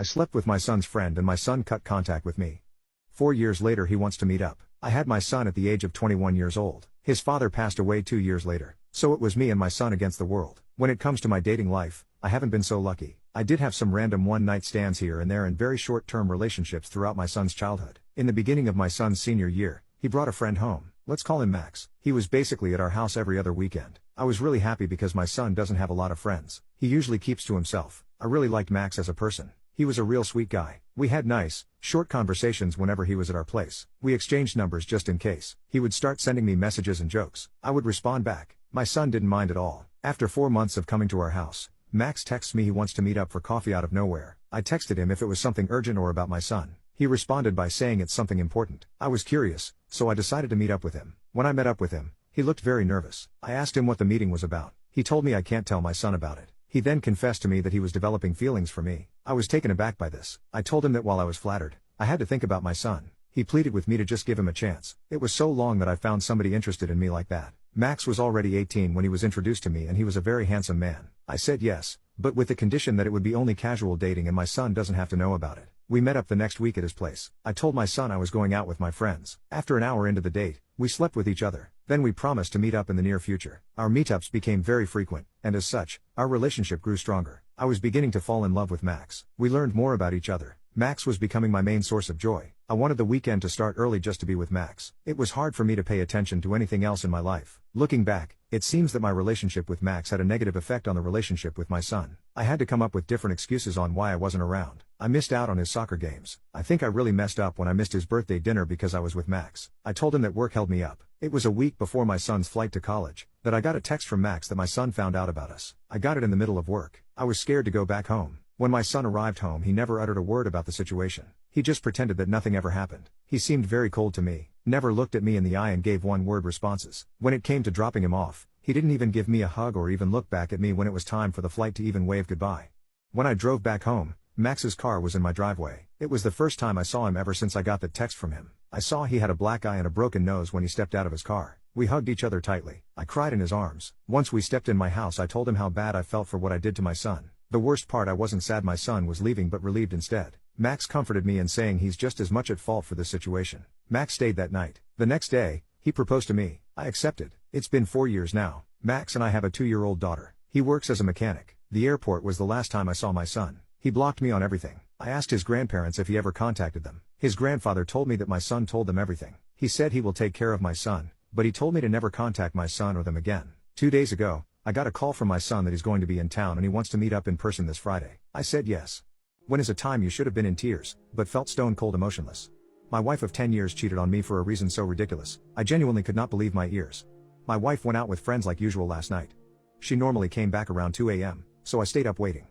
I slept with my son's friend and my son cut contact with me. 4 years later he wants to meet up. I had my son at the age of 21 years old. His father passed away 2 years later. So it was me and my son against the world. When it comes to my dating life, I haven't been so lucky. I did have some random one-night stands here and there and very short-term relationships throughout my son's childhood. In the beginning of my son's senior year, he brought a friend home. Let's call him Max. He was basically at our house every other weekend. I was really happy because my son doesn't have a lot of friends. He usually keeps to himself. I really liked Max as a person. He was a real sweet guy. We had nice, short conversations whenever he was at our place. We exchanged numbers just in case. He would start sending me messages and jokes. I would respond back. My son didn't mind at all. After 4 months of coming to our house, Max texts me he wants to meet up for coffee out of nowhere. I texted him if it was something urgent or about my son. He responded by saying it's something important. I was curious, so I decided to meet up with him. When I met up with him, he looked very nervous. I asked him what the meeting was about. He told me I can't tell my son about it. He then confessed to me that he was developing feelings for me. I was taken aback by this. I told him that while I was flattered, I had to think about my son. He pleaded with me to just give him a chance. It was so long that I found somebody interested in me like that. Max was already 18 when he was introduced to me and he was a very handsome man. I said yes, but with the condition that it would be only casual dating and my son doesn't have to know about it. We met up the next week at his place. I told my son I was going out with my friends. After an hour into the date, we slept with each other. Then we promised to meet up in the near future. Our meetups became very frequent, and as such, our relationship grew stronger. I was beginning to fall in love with Max. We learned more about each other. Max was becoming my main source of joy. I wanted the weekend to start early just to be with Max. It was hard for me to pay attention to anything else in my life. Looking back, it seems that my relationship with Max had a negative effect on the relationship with my son. I had to come up with different excuses on why I wasn't around. I missed out on his soccer games. I think I really messed up when I missed his birthday dinner because I was with Max. I told him that work held me up. It was a week before my son's flight to college that I got a text from Max that my son found out about us. I got it in the middle of work. I was scared to go back home. When my son arrived home, he never uttered a word about the situation. He just pretended that nothing ever happened. He seemed very cold to me, never looked at me in the eye and gave one-word responses. When it came to dropping him off, he didn't even give me a hug or even look back at me when it was time for the flight to even wave goodbye. When I drove back home, Max's car was in my driveway. It was the first time I saw him ever since I got the text from him. I saw he had a black eye and a broken nose when he stepped out of his car. We hugged each other tightly. I cried in his arms. Once we stepped in my house, I told him how bad I felt for what I did to my son. The worst part, I wasn't sad my son was leaving but relieved instead. Max comforted me in saying he's just as much at fault for this situation. Max stayed that night. The next day, he proposed to me. I accepted. It's been 4 years now. Max and I have a 2-year-old daughter. He works as a mechanic. The airport was the last time I saw my son. He blocked me on everything. I asked his grandparents if he ever contacted them. His grandfather told me that my son told them everything. He said he will take care of my son, but he told me to never contact my son or them again. 2 days ago, I got a call from my son that he's going to be in town and he wants to meet up in person this Friday. I said yes. When is a time you should have been in tears, but felt stone cold emotionless. My wife of 10 years cheated on me for a reason so ridiculous. I genuinely could not believe my ears. My wife went out with friends like usual last night. She normally came back around 2 a.m., so I stayed up waiting.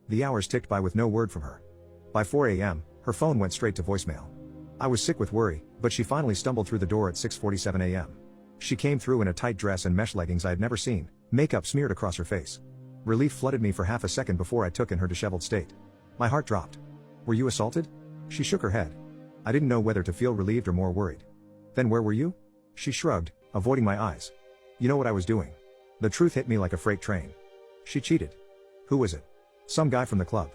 The hours ticked by with no word from her. By 4 a.m., her phone went straight to voicemail. I was sick with worry, but she finally stumbled through the door at 6:47 a.m. She came through in a tight dress and mesh leggings I had never seen, makeup smeared across her face. Relief flooded me for half a second before I took in her disheveled state. My heart dropped. Were you assaulted? She shook her head. I didn't know whether to feel relieved or more worried. Then where were you? She shrugged, avoiding my eyes. You know what I was doing. The truth hit me like a freight train. She cheated. Who was it? Some guy from the club.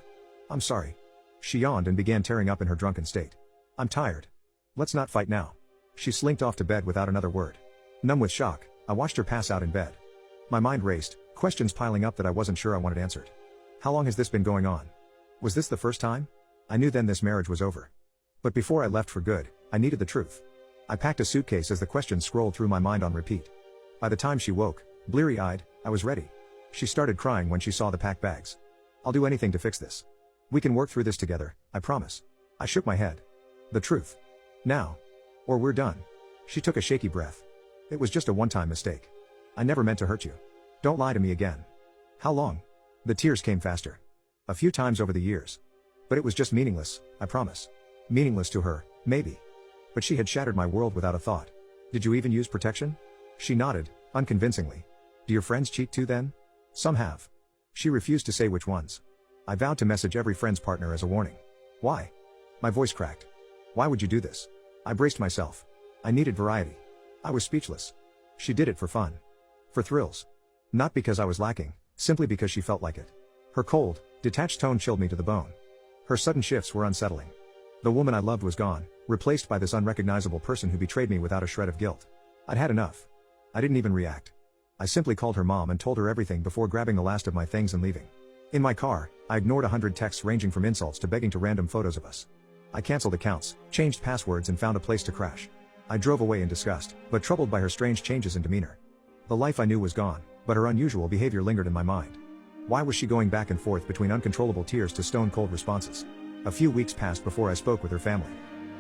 I'm sorry. She yawned and began tearing up in her drunken state. I'm tired. Let's not fight now. She slinked off to bed without another word. Numb with shock, I watched her pass out in bed. My mind raced, questions piling up that I wasn't sure I wanted answered. How long has this been going on? Was this the first time? I knew then this marriage was over. But before I left for good, I needed the truth. I packed a suitcase as the questions scrolled through my mind on repeat. By the time she woke, bleary-eyed, I was ready. She started crying when she saw the packed bags. I'll do anything to fix this. We can work through this together, I promise. I shook my head. The truth. Now. Or we're done. She took a shaky breath. It was just a one-time mistake. I never meant to hurt you. Don't lie to me again. How long? The tears came faster. A few times over the years. But it was just meaningless, I promise. Meaningless to her, maybe. But she had shattered my world without a thought. Did you even use protection? She nodded, unconvincingly. Do your friends cheat too then? Some have. She refused to say which ones. I vowed to message every friend's partner as a warning. Why? My voice cracked. Why would you do this? I braced myself. I needed variety. I was speechless. She did it for fun. For thrills. Not because I was lacking, simply because she felt like it. Her cold, detached tone chilled me to the bone. Her sudden shifts were unsettling. The woman I loved was gone, replaced by this unrecognizable person who betrayed me without a shred of guilt. I'd had enough. I didn't even react. I simply called her mom and told her everything before grabbing the last of my things and leaving. In my car, I ignored 100 texts ranging from insults to begging to random photos of us. I canceled accounts, changed passwords and found a place to crash. I drove away in disgust, but troubled by her strange changes in demeanor. The life I knew was gone, but her unusual behavior lingered in my mind. Why was she going back and forth between uncontrollable tears to stone-cold responses? A few weeks passed before I spoke with her family.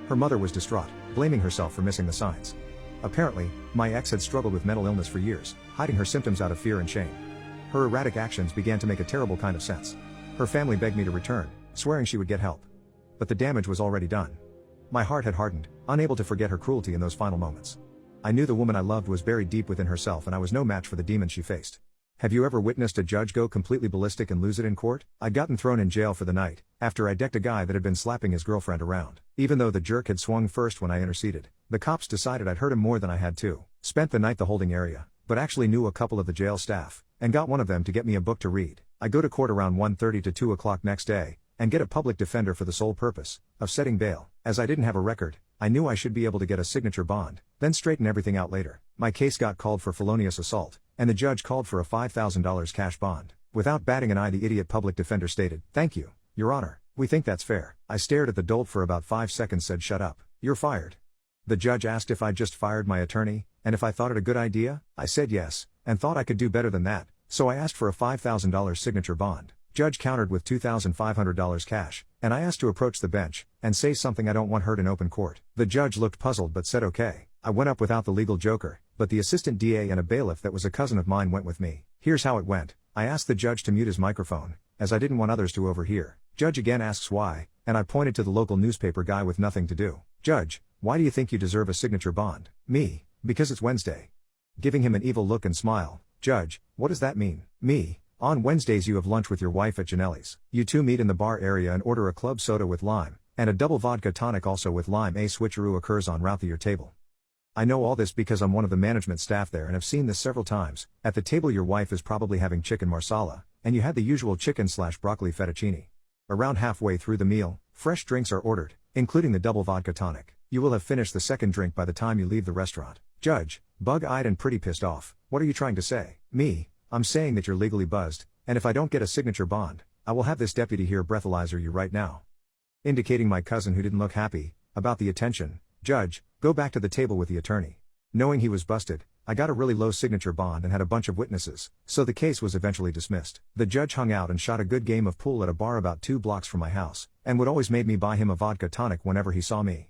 Her mother was distraught, blaming herself for missing the signs. Apparently, my ex had struggled with mental illness for years, hiding her symptoms out of fear and shame. Her erratic actions began to make a terrible kind of sense. Her family begged me to return, swearing she would get help. But the damage was already done. My heart had hardened, unable to forget her cruelty in those final moments. I knew the woman I loved was buried deep within herself and I was no match for the demons she faced. Have you ever witnessed a judge go completely ballistic and lose it in court? I'd gotten thrown in jail for the night, after I decked a guy that had been slapping his girlfriend around. Even though the jerk had swung first when I interceded, the cops decided I'd hurt him more than I had to. Spent the night the holding area, but actually knew a couple of the jail staff, and got one of them to get me a book to read. I go to court around 1:30 to 2 o'clock next day, and get a public defender for the sole purpose of setting bail. As I didn't have a record, I knew I should be able to get a signature bond, then straighten everything out later. My case got called for felonious assault, and the judge called for a $5,000 cash bond. Without batting an eye, the idiot public defender stated, "Thank you, Your Honor, we think that's fair." I stared at the dolt for about 5 seconds, said, "Shut up, you're fired." The judge asked if I'd just fired my attorney, and if I thought it a good idea. I said yes, and thought I could do better than that, so I asked for a $5,000 signature bond. Judge countered with $2,500 cash, and I asked to approach the bench, and say something I don't want heard in open court. The judge looked puzzled but said okay. I went up without the legal joker, but the assistant DA and a bailiff that was a cousin of mine went with me. Here's how it went. I asked the judge to mute his microphone, as I didn't want others to overhear. Judge again asks why, and I pointed to the local newspaper guy with nothing to do. Judge, why do you think you deserve a signature bond? Me, because it's Wednesday. Giving him an evil look and smile. Judge, what does that mean? Me, on Wednesdays you have lunch with your wife at Janelli's. You two meet in the bar area and order a club soda with lime, and a double vodka tonic also with lime. A switcheroo occurs en route to your table. I know all this because I'm one of the management staff there and have seen this several times. At the table your wife is probably having chicken marsala, and you had the usual chicken/broccoli fettuccine. Around halfway through the meal, fresh drinks are ordered, including the double vodka tonic. You will have finished the second drink by the time you leave the restaurant. Judge, bug-eyed and pretty pissed off, what are you trying to say? Me, I'm saying that you're legally buzzed, and if I don't get a signature bond, I will have this deputy here breathalyzer you right now. Indicating my cousin who didn't look happy about the attention. Judge, go back to the table with the attorney. Knowing he was busted, I got a really low signature bond and had a bunch of witnesses, so the case was eventually dismissed. The judge hung out and shot a good game of pool at a bar about 2 blocks from my house, and would always made me buy him a vodka tonic whenever he saw me.